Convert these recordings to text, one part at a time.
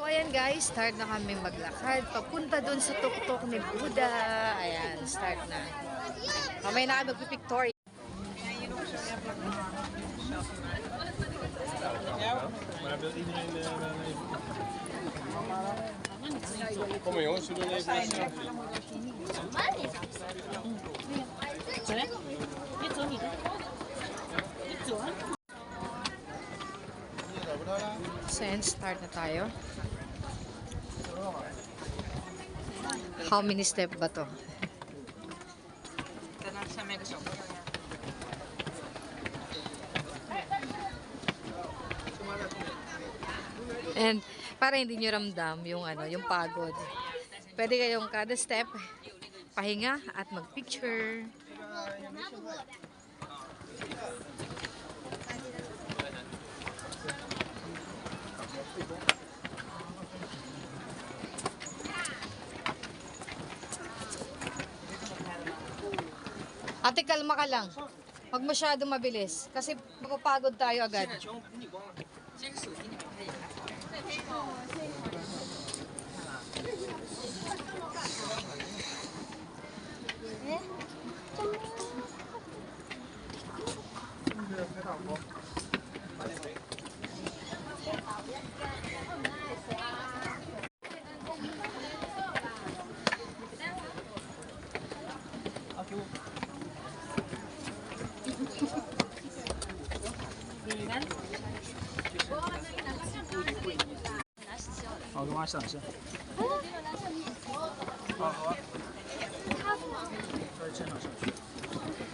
So ayan guys, start na kami maglakad. Papunta dun sa tuktok ni Buddha. Ayan, start na. Mamaya na kami magpipictory. So ayan, start na tayo. How many step ba to? And para hindi nyo ramdam yung yung pagod. Pwede kayong kada step pahinga at magpicture. Ate, kalma ka lang. Huwag masyado mabilis. Kasi mapapagod tayo agad.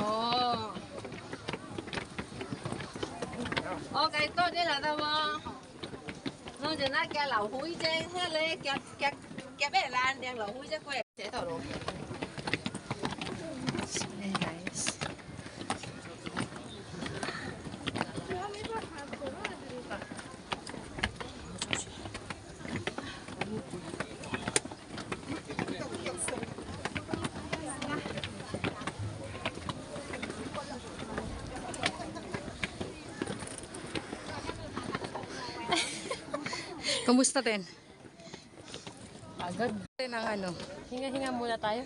Oh. Okay, tốt đấy là tao nó cho nó cái lẩu húi chứ thế lấy cái bé lan đen lẩu húi chứ quay sẽ thở luôn. Hey guys. Kamusta, Ten? Agad. Ten ang Hinga-hinga muna tayo.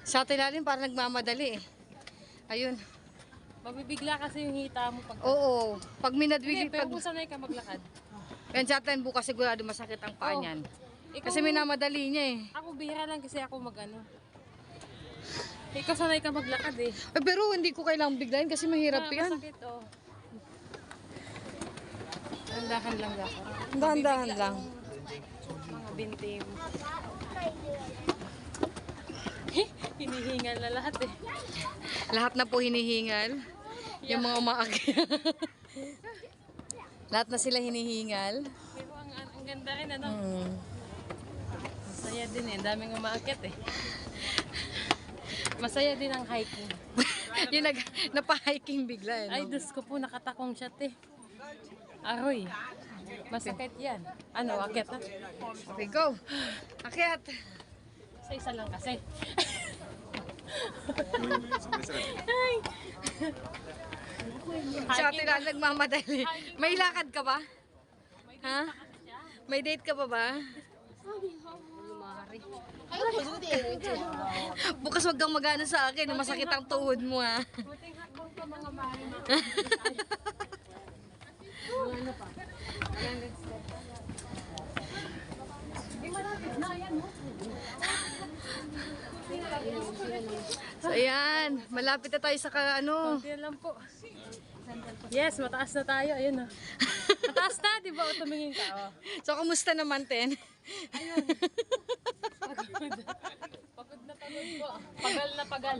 Sa atin natin parang nagmamadali eh. Ayun. Mabibigla kasi yung hita mo pag... Oo. Pag minadwig, Hindi, pero kung sanay ka maglakad. yan sa atin bukas sigurado masakit ang paa niyan. Kasi minamadali niya eh. Ako bihira lang kasi ako mag-ano. Ikaw sanay ka maglakad eh. Pero hindi ko kailangang biglayin kasi mahirap yan. Masakit oh. Dahan lang dapat. Dahan-dahan lang. Mga bintim. Hinihingal na lahat eh. Lahat na po hinihingal. Yung mga umaakyat. Lahat na sila hinihingal. Pero ang ganda rin ano. Hmm. Masaya din eh. Daming umaakyat eh. Masaya din ang hiking. Yung napa-hiking bigla eh. Ay, Diyos ko po, nakatakong shot eh. Aroy. Masakit yan. Ano, akyat na? Okay, go. Akyat. Sa isa lang kasi. Ay! Sa atin na nagmamadali. May lakad ka ba? Ha? May date ka pa ba? Bukas wag kang magana sa akin. Masakit ang tuhod mo ha. Buting hakbang pa mga mahal na. Ano pa? 100 steps. Hindi malapit na, ayan mo. So ayan, malapit na tayo sa Konti lang po. Yes, mataas na tayo. Ayun na. Mataas na, di ba? O tumingin ka. Oh. So kumusta naman, Ten? Ayun. Pagod na pagod po. Pagal na pagal.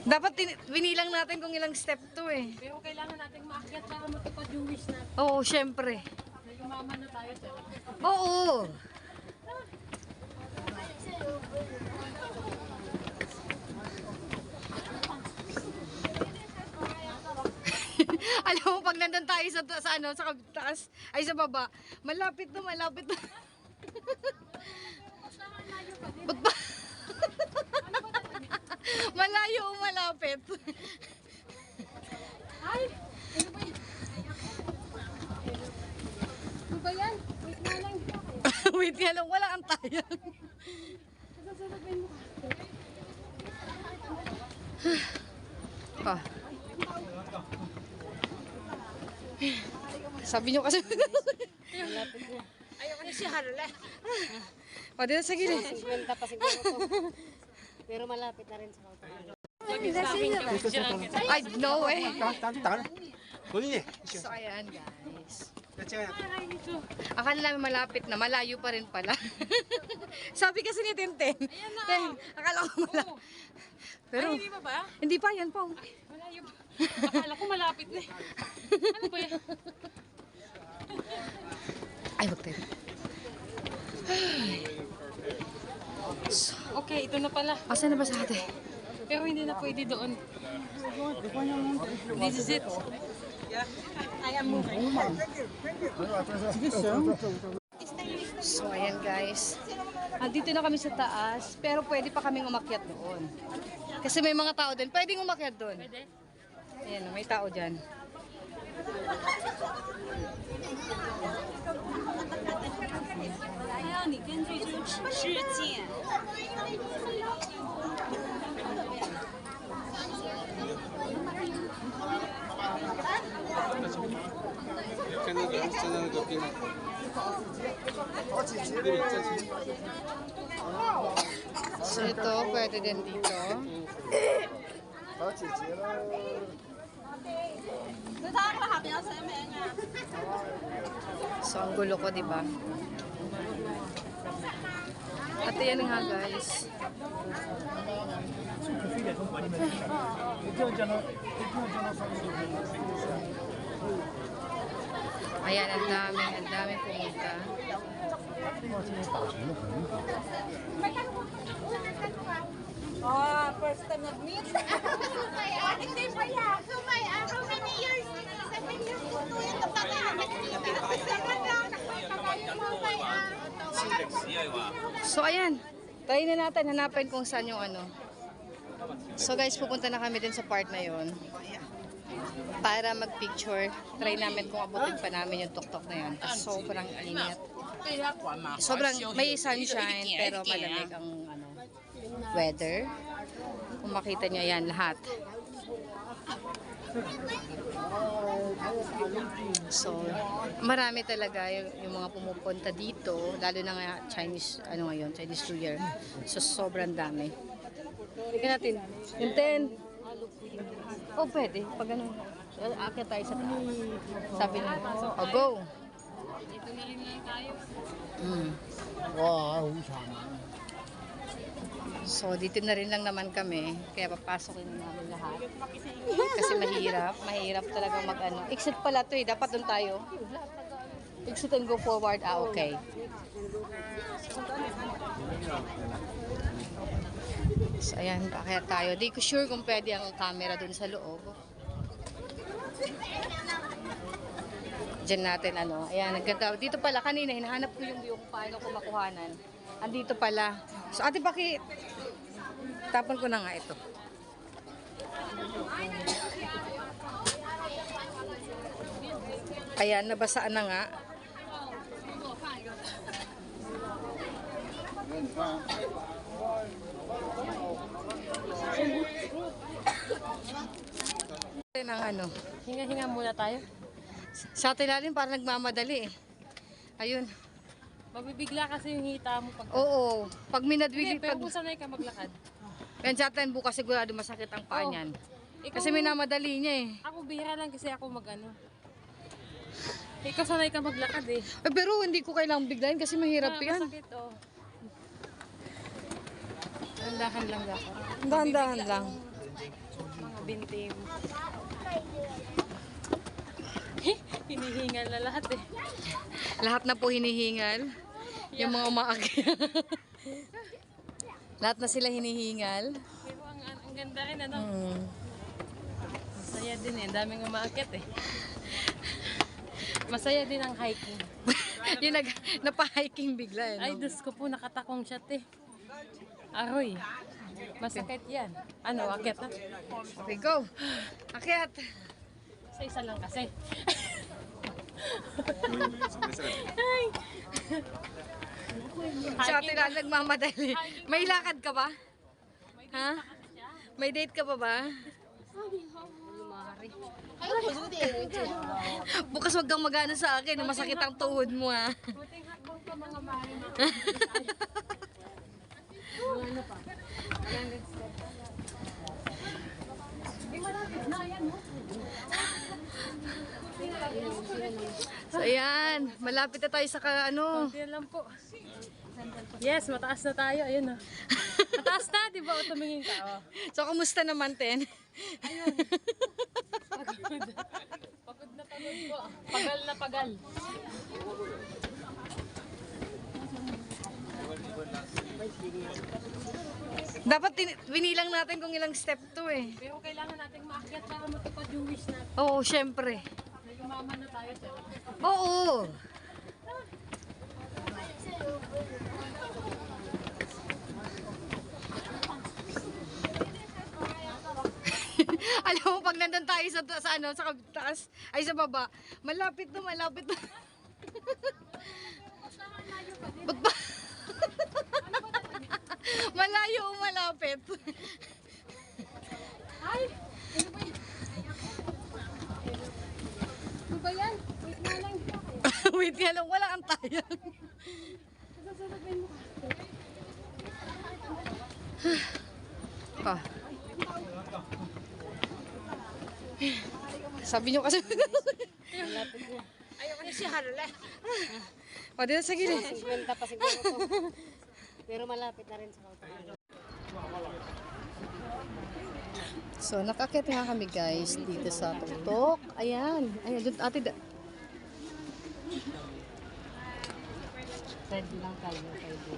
Dapat binilang natin kung ilang step to eh. Pero kailangan nating maakyat para matupad yung wish natin. Oo, syempre. Yumaman na tayo, sir. Oo. Alam mo, pag nandun tayo sa taas, ay sa baba, malapit na. Ba't ba? Malayo o malapit? Wait nga lang, wala ang tayang. Ah. Sabi nyo kasi. Ayaw kasi siya halala. O, dito sa gilid. 50 pa siguro to. Pero malapit na rin sa kautuhan. Ay, no way. Tahan. Kunin So, ayan guys. Akala namin malapit na, malayo pa rin pala. Sabi kasi ni Tintin. Ten, akala ko malapit. Pero, Ay, hindi pa ba? hindi pa yan po. Malayo pa. Akala ko malapit na. Ano ba yan? Ay, wag tayo. Okay, ito na pala. Asan na ba sa ate? Pero hindi na pwede doon. This is it. So, ayan guys. Andito na kami sa taas, pero pwede pa kaming umakyat doon. Kasi may mga tao din. Pwedeng umakyat doon. Pwede? Ayan, may tao dyan. So, ito, pwede din dito. So, ang gulo ko, di ba? At yan nga, guys. Ayan, ang daming pumunta. Oh, first time nag-meet. Hindi pa yan. So, how many years? 7 years po to yung So, ayan. Try na natin, hanapin kung saan yung ano. So, guys, pupunta na kami din sa part na yon para mag-picture. Try namin kung abutin pa namin yung tuktok na yun. Kasi sobrang init. Sobrang, may sunshine, pero malamig ang ano, weather. Kung makita nyo, yan, lahat. So, marami talaga yung mga pumupunta dito, lalo na nga Chinese, ano ngayon, Chinese New Year. So, sobrang dami. Tingnan natin. Yung 10. Oh, pwede. Pag ano, akit tayo sa taas. Sabi nila, oh, go. Dito na rin lang tayo. So, dito na rin lang naman kami. Kaya papasokin na namin lahat. Kasi mahirap talaga mag-ano. Exit pala to eh. Dapat doon tayo. Exit and go forward. Ah, okay. So, ayan. Kaya tayo. Di ko sure kung pwede ang camera doon sa loob. Diyan natin ano. Ayan, naganda. Dito pala kanina, hinahanap ko yung view kung paano ko makuhanan. Andito pala. So, ate, tapon ko na nga ito. Ayan, nabasaan na nga. Ng ano. Hinga-hinga muna tayo. Sa atin natin parang nagmamadali eh. Ayun. Mabibigla kasi yung hita mo pag... Oo. Pag Hindi, minadwili, pero pag... kung sanay ka maglakad. Yan sa atin bukas sigurado masakit ang paa Oo. niyan. Ikaw, Kasi minamadali niya eh. Ako bihira lang kasi ako mag-ano. Ikaw sanay ka maglakad eh. Pero hindi ko kailangang biglayin kasi mahirap yan. Masakit oh. Dahan lang dapat. Dahan-dahan lang. Mga bintim. Hinihingal na lahat eh. Lahat na po hinihingal. Yung mga umaakyat. Lahat na sila hinihingal. Pero ang ganda rin ano. Hmm. Masaya din eh. Daming umaakyat eh. Masaya din ang hiking. Yung napa-hiking bigla eh. Ay, No? Diyos ko po, nakatakong siya eh. Aroy. Masakit yan. Ano, akyat na? Okay, go. Akyat. Sa isa lang kasi. Ay! Si Ate Lala nagmamadali. May lakad ka ba? Ha? May date ka pa ba? Bukas wag kang magana sa akin. Masakit ang tuhod mo ha. Buting hakbang pa mga bahay na. So ayan, malapit na tayo sa ano. Yan lang po. Yes, mataas na tayo. Ayun na. Mataas na, di ba? O tumingin ka. Oh. So kumusta naman, Ten? Pagod na pagod po. Pagal na pagal. Dapat binilang natin kung ilang step to eh. Pero kailangan nating maakyat para matupad yung wish natin. Oo, syempre. May umaman na tayo dyan. Oo. Alam mo, pag nandun tayo sa ano, sa taas, ay sa baba, malapit na, malapit na. Ba't ba? Malayo o malapit? Ay! Ano ba yan? Wait nga lang. Wait nga lang, wala kang tayo. Sasasabihin mo ka. Ah. Sabi nyo kasi. Ayaw kasi si Harla. O, dito sa gilid. 50 pa siguro to. Pero malapit na rin sa kautangan. So, nakakit nga kami guys dito sa tuktok. Ayan. Ayan, doon ate. Pwede lang tayo. Pwede.